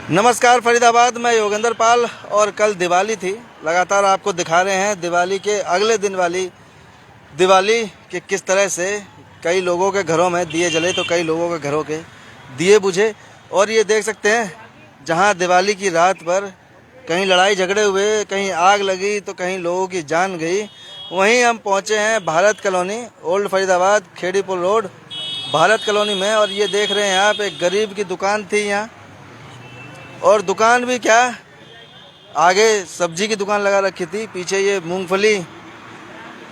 नमस्कार फरीदाबाद, मैं योगेंद्र पाल। और कल दिवाली थी। लगातार आपको दिखा रहे हैं दिवाली के अगले दिन वाली दिवाली कि किस तरह से कई लोगों के घरों में दिए जले तो कई लोगों के घरों के दिए बुझे। और ये देख सकते हैं, जहां दिवाली की रात पर कहीं लड़ाई झगड़े हुए, कहीं आग लगी तो कहीं लोगों की जान गई, वहीं हम पहुंचे हैं Bharat colony, old Faridabad, Kheripur road, Bharat colony में। और ये देख रहे हैं आप, एक गरीब की दुकान थी यहाँ। और दुकान भी क्या, आगे सब्जी की दुकान लगा रखी थी, पीछे ये मूंगफली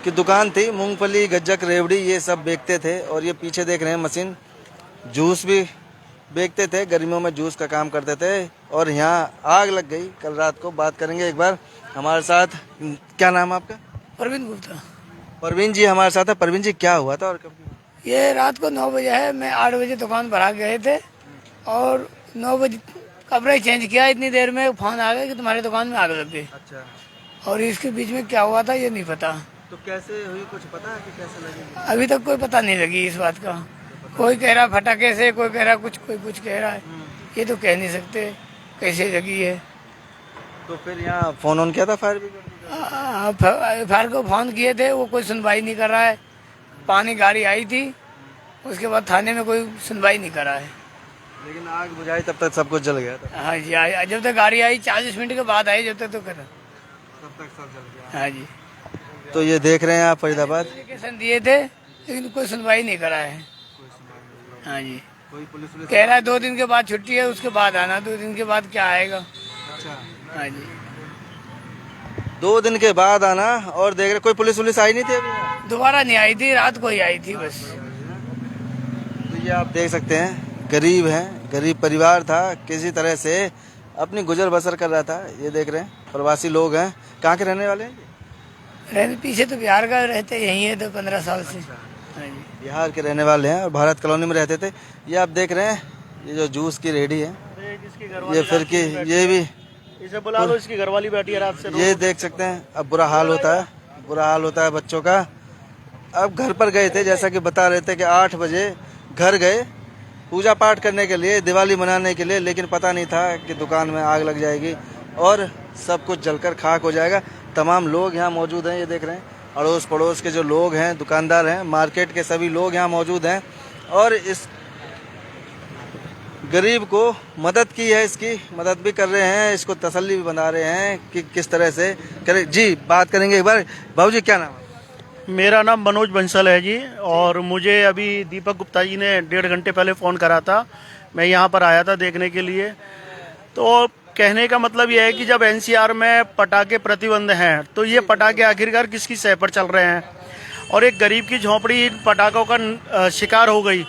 की दुकान थी। मूंगफली, गज्जक, रेवड़ी ये सब बेचते थे। और ये पीछे देख रहे हैं मशीन, जूस भी बेचते थे, गर्मियों में जूस का काम करते थे। और यहाँ आग लग गई कल रात को। बात करेंगे एक बार हमारे साथ। क्या नाम है आपका? परवीन गुप्ता। परवीन जी हमारे साथ है। परवीन जी, क्या हुआ था और कब? ये रात को 9 बजे है, मैं 8 बजे दुकान पर आ गए थे और 9 बजे कपड़े चेंज किया, इतनी देर में फोन आ गया कि तुम्हारी दुकान में आग लग गई। अच्छा, और इसके बीच में क्या हुआ था ये नहीं पता। तो कैसे हुई, कुछ पता है कि कैसे लगी? अभी तक कोई पता नहीं लगी इस बात का। कोई कह रहा फटाके से, कोई कह रहा कुछ, कोई कुछ कह रहा है। ये तो कह नहीं सकते कैसे लगी है। तो फिर यहाँ फोन ऑन किया था फायर ब्रिगेड? फायर को फोन किए थे, वो कोई सुनवाई नहीं कर रहा है। पानी गाड़ी आई थी, उसके बाद थाने में कोई सुनवाई नहीं कर रहा है। लेकिन आग बुझाई तब तक सब कुछ जल गया था। हाँ जी, जब तक गाड़ी आई 40 मिनट के बाद आई, जब तक तो कर। तब तक सब जल गया। हाँ जी, तो ये देख रहे हैं आप फरीदाबाद, एप्लीकेशन दिए थे लेकिन कोई सुनवाई नहीं करा है। हाँ जी, कोई पुलिस कह रहा है 2 दिन के बाद छुट्टी है, उसके बाद आना। 2 दिन के बाद क्या आएगा? अच्छा, हाँ जी, 2 दिन के बाद आना। और देख रहे, कोई पुलिस आई नहीं थी अभी? दोबारा नहीं आई थी, रात को ही आई थी बस। तो ये आप देख सकते हैं, गरीब हैं, गरीब परिवार था, किसी तरह से अपनी गुजर बसर कर रहा था। ये देख रहे हैं, प्रवासी लोग हैं। कहाँ के रहने वाले हैं? रहने पीछे तो बिहार का, रहते यहीं है तो 15 साल से। हाँ जी, बिहार के रहने वाले हैं और भारत कॉलोनी में रहते थे। ये आप देख रहे हैं, ये जो जूस की रेहड़ी है, ये फिर की, ये भी इसे बुला लो, इसकी घरवाली बैठी है रात से। ये देख सकते हैं। अब बुरा हाल होता है, बुरा हाल होता है बच्चों का। अब घर पर गए थे, जैसा कि बता रहे थे कि 8 बजे घर गए पूजा पाठ करने के लिए, दिवाली मनाने के लिए, लेकिन पता नहीं था कि दुकान में आग लग जाएगी और सब कुछ जलकर खाक हो जाएगा। तमाम लोग यहाँ मौजूद हैं, ये देख रहे हैं, अड़ोस पड़ोस के जो लोग हैं, दुकानदार हैं, मार्केट के सभी लोग यहाँ मौजूद हैं और इस गरीब को मदद की है, इसकी मदद भी कर रहे हैं, इसको तसल्ली भी बना रहे हैं कि किस तरह से करें। जी, बात करेंगे एक बार। बाबू जी, क्या नाम है? मेरा नाम मनोज बंसल है जी। और मुझे अभी दीपक गुप्ता जी ने 1.5 घंटे पहले फ़ोन करा था। मैं यहाँ पर आया था देखने के लिए। तो कहने का मतलब ये है कि जब एनसीआर में पटाखे प्रतिबंध हैं, तो ये पटाखे आखिरकार किसकी सह पर चल रहे हैं? और एक गरीब की झोंपड़ी इन पटाखों का शिकार हो गई,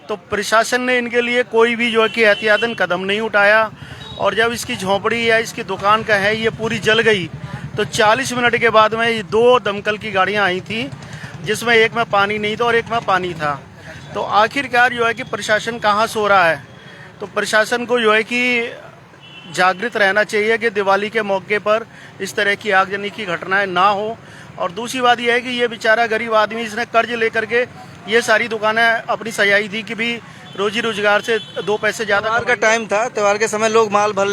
तो प्रशासन ने इनके लिए कोई भी जो है कि एहतियातन कदम नहीं उठाया। और जब इसकी झोंपड़ी या इसकी दुकान का है ये पूरी जल गई, तो 40 मिनट के बाद में ये 2 दमकल की गाड़ियां आई थी, जिसमें एक में पानी नहीं था और एक में पानी था। तो आखिरकार जो है कि प्रशासन कहाँ सो रहा है? तो प्रशासन को जो है कि जागृत रहना चाहिए कि दिवाली के मौके पर इस तरह की आगजनी की घटनाएं ना हो। और दूसरी बात यह है कि ये बेचारा गरीब आदमी, इसने कर्ज लेकर के ये सारी दुकानें अपनी सजाई थी कि भी रोजी रोजगार से 2 पैसे ज़्यादा। त्योहार का टाइम था, त्योहार के समय लोग माल भर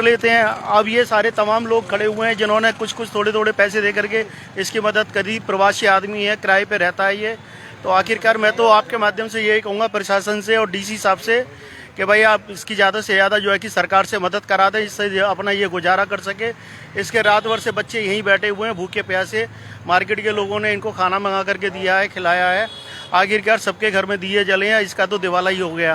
लेते हैं। अब ये सारे तमाम लोग खड़े हुए हैं जिन्होंने कुछ कुछ थोड़े थोड़े पैसे दे करके इसकी मदद करी। प्रवासी आदमी है, किराए पे रहता है ये। तो आखिरकार मैं तो आपके माध्यम से यही कहूँगा प्रशासन से और डीसी साहब से कि भाई आप इसकी ज़्यादा से ज़्यादा जो है कि सरकार से मदद करा दें, इससे अपना ये गुजारा कर सके। इसके रात भर से बच्चे यहीं बैठे हुए हैं भूखे प्यासे। मार्केट के लोगों ने इनको खाना मंगा करके दिया है, खिलाया है। आखिरकार सबके घर में दिए जले हैं, इसका तो दिवाला ही हो गया।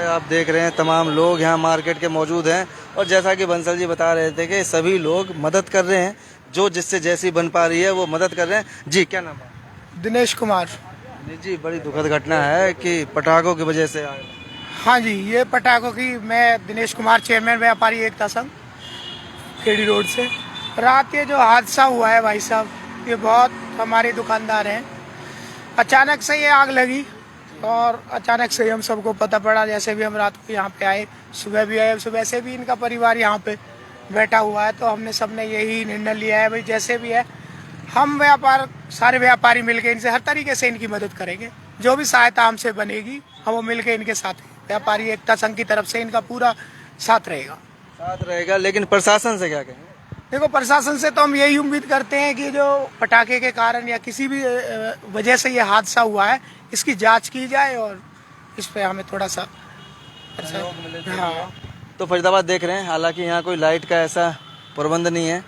आप देख रहे हैं, तमाम लोग यहाँ मार्केट के मौजूद हैं और जैसा कि बंसल जी बता रहे थे कि सभी लोग मदद कर रहे हैं, जो जिससे जैसी बन पा रही है वो मदद कर रहे हैं। जी, क्या नाम है? दिनेश कुमार। जी, बड़ी दुखद घटना है कि पटाखों की वजह से आए। हाँ जी, ये पटाखों की, मैं दिनेश कुमार, चेयरमैन व्यापारी एकता संघ, खेड़ी रोड से। रात ये जो हादसा हुआ है भाई साहब, ये बहुत हमारे दुकानदार हैं। अचानक से ये आग लगी और अचानक से हम सबको पता पड़ा। जैसे भी हम रात को यहाँ पे आए, सुबह भी आए, सुबह से भी इनका परिवार यहाँ पे बैठा हुआ है। तो हमने सबने यही निर्णय लिया है भाई, जैसे भी है हम सारे व्यापारी मिलके इनसे हर तरीके से इनकी मदद करेंगे। जो भी सहायता हमसे बनेगी हम वो मिलके इनके साथ व्यापारी एकता संघ की तरफ से इनका पूरा साथ रहेगा। लेकिन प्रशासन से क्या कहेंगे? देखो, प्रशासन से तो हम यही उम्मीद करते हैं कि जो पटाखे के कारण या किसी भी वजह से ये हादसा हुआ है, इसकी जांच की जाए और इस पे हमें थोड़ा सा हाँ। तो फरीदाबाद देख रहे हैं, हालांकि यहाँ कोई लाइट का ऐसा प्रबंध नहीं है,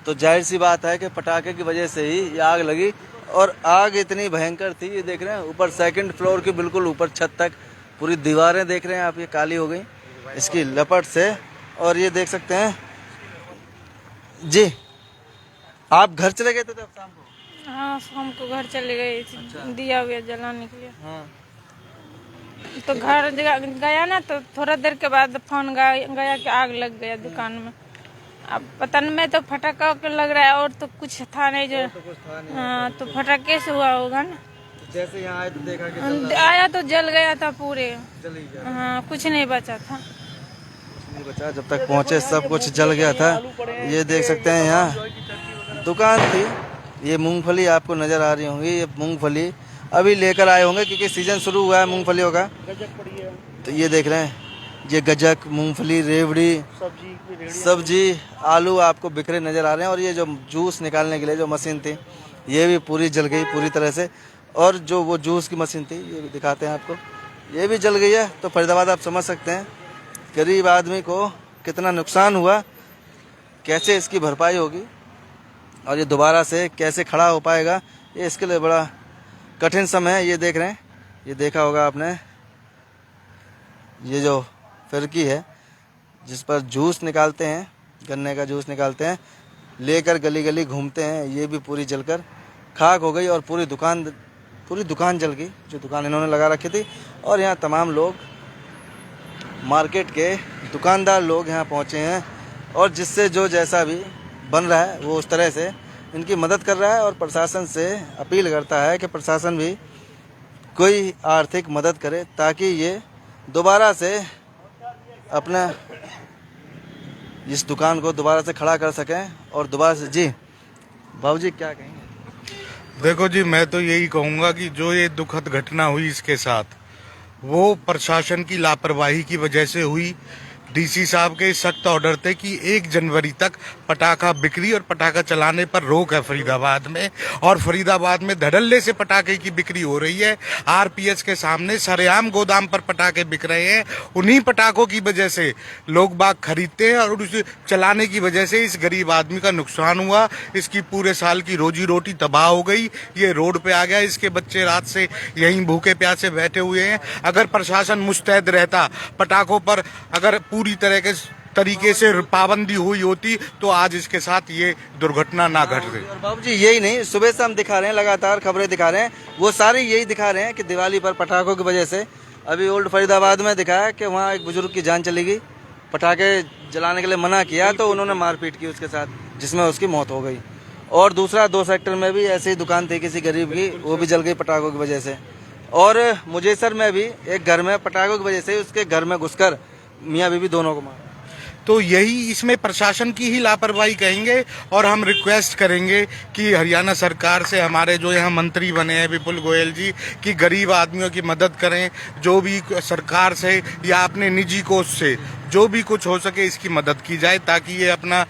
तो जाहिर सी बात है कि पटाखे की वजह से ही ये आग लगी। और आग इतनी भयंकर थी, ये देख रहे हैं ऊपर सेकंड फ्लोर के बिल्कुल ऊपर छत तक पूरी दीवारें देख रहे हैं आप, ये काली हो गई इसकी लपट से। और ये देख सकते हैं जी, आप घर चले गए थे तब शाम को? हाँ, शाम को घर चले गए। दिया हुआ जलाने के लिए। हाँ। तो घर गया ना, तो थोड़ा देर के बाद फोन गया कि आग लग गया दुकान में। अब पता नहीं, मैं तो फटाका के लग रहा है और तो कुछ था नहीं जो। हाँ, तो फटाके से हुआ होगा ना। जैसे यहाँ आए तो देखा कि आया तो जल गया था पूरे। जल ही गया। हाँ, कुछ नहीं बचा था। नहीं बचा, जब तक पहुँचे सब कुछ जल गया था। ये देख सकते हैं यहाँ दुकान थी, ये मूंगफली आपको नजर आ रही होंगी। ये मूंगफली अभी लेकर आए होंगे क्योंकि सीजन शुरू हुआ है मूंगफलियों का। तो ये देख रहे हैं, ये गजक, मूंगफली, रेवड़ी, सब्जी, आलू आपको बिखरे नजर आ रहे हैं। और ये जो जूस निकालने के लिए जो मशीन थी, ये भी पूरी जल गई पूरी तरह से। और जो वो जूस की मशीन थी, ये भी दिखाते हैं आपको, ये भी जल गई है। तो फरीदाबाद आप समझ सकते हैं गरीब आदमी को कितना नुकसान हुआ, कैसे इसकी भरपाई होगी और ये दोबारा से कैसे खड़ा हो पाएगा, ये इसके लिए बड़ा कठिन समय है। ये देख रहे हैं, ये देखा होगा आपने, ये जो फिरकी है जिस पर जूस निकालते हैं, गन्ने का जूस निकालते हैं, लेकर गली गली घूमते हैं, ये भी पूरी जलकर खाक हो गई। और पूरी दुकान जल गई जो दुकान इन्होंने लगा रखी थी। और यहाँ तमाम लोग, मार्केट के दुकानदार लोग यहाँ पहुँचे हैं और जिससे जो जैसा भी बन रहा है वो उस तरह से इनकी मदद कर रहा है। और प्रशासन से अपील करता है कि प्रशासन भी कोई आर्थिक मदद करे ताकि ये दोबारा से अपना इस दुकान को दोबारा से खड़ा कर सकें और दोबारा से। जी बाबूजी क्या कहेंगे? देखो जी, मैं तो यही कहूँगा कि जो ये दुखद घटना हुई इसके साथ, वो प्रशासन की लापरवाही की वजह से हुई। डीसी साहब के सख्त ऑर्डर थे कि 1 जनवरी तक पटाखा बिक्री और पटाखा चलाने पर रोक है फरीदाबाद में। और फरीदाबाद में धड़ल्ले से पटाखे की बिक्री हो रही है। आरपीएस के सामने सरेआम गोदाम पर पटाखे बिक रहे हैं। उन्हीं पटाखों की वजह से लोग बाग खरीदते हैं और उसे चलाने की वजह से इस गरीब आदमी का नुकसान हुआ। इसकी पूरे साल की रोजी रोटी तबाह हो गई। ये रोड पे आ गया, इसके बच्चे रात से यहीं भूखे प्यासे बैठे हुए हैं। अगर प्रशासन मुस्तैद रहता, पटाखों पर अगर पूरी तरीके से पाबंदी हुई होती, तो आज इसके साथ ये दुर्घटना ना घट गई। और बाबूजी यही नहीं, सुबह से हम दिखा रहे हैं, लगातार खबरें दिखा रहे हैं, वो सारी यही दिखा रहे हैं कि दिवाली पर पटाखों की वजह से, अभी ओल्ड फरीदाबाद में दिखाया कि वहाँ एक बुजुर्ग की जान चली गई। पटाखे जलाने के लिए मना किया तो उन्होंने मारपीट की उसके साथ, जिसमें उसकी मौत हो गई। और दूसरा 2 सेक्टर में भी ऐसी ही दुकान थी किसी गरीब की, वो भी जल गई पटाखों की वजह से। और मुजेसर में भी एक घर में पटाखों की वजह से उसके घर में घुसकर मियाँ बीवी दोनों को मारा। तो यही इसमें प्रशासन की ही लापरवाही कहेंगे। और हम रिक्वेस्ट करेंगे कि हरियाणा सरकार से, हमारे जो यहाँ मंत्री बने हैं विपुल गोयल जी, कि गरीब आदमियों की मदद करें। जो भी सरकार से या अपने निजी कोष से जो भी कुछ हो सके इसकी मदद की जाए, ताकि ये अपना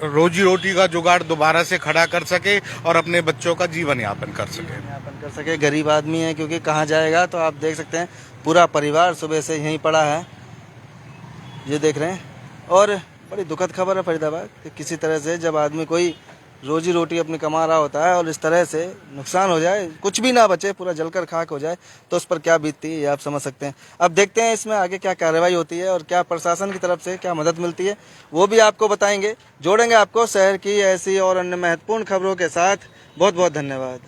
रोजी रोटी का जुगाड़ दोबारा से खड़ा कर सके और अपने बच्चों का जीवन यापन कर सके। गरीब आदमी है क्योंकि कहाँ जाएगा। तो आप देख सकते हैं पूरा परिवार सुबह से यहीं पड़ा है, ये देख रहे हैं। और बड़ी दुखद खबर है फरीदाबाद कि किसी तरह से जब आदमी कोई रोजी रोटी अपनी कमा रहा होता है और इस तरह से नुकसान हो जाए, कुछ भी ना बचे, पूरा जलकर खाक हो जाए, तो उस पर क्या बीतती है ये आप समझ सकते हैं। अब देखते हैं इसमें आगे क्या कार्रवाई होती है और क्या प्रशासन की तरफ से क्या मदद मिलती है, वो भी आपको बताएंगे। जोड़ेंगे आपको शहर की ऐसी और अन्य महत्वपूर्ण खबरों के साथ। बहुत बहुत धन्यवाद।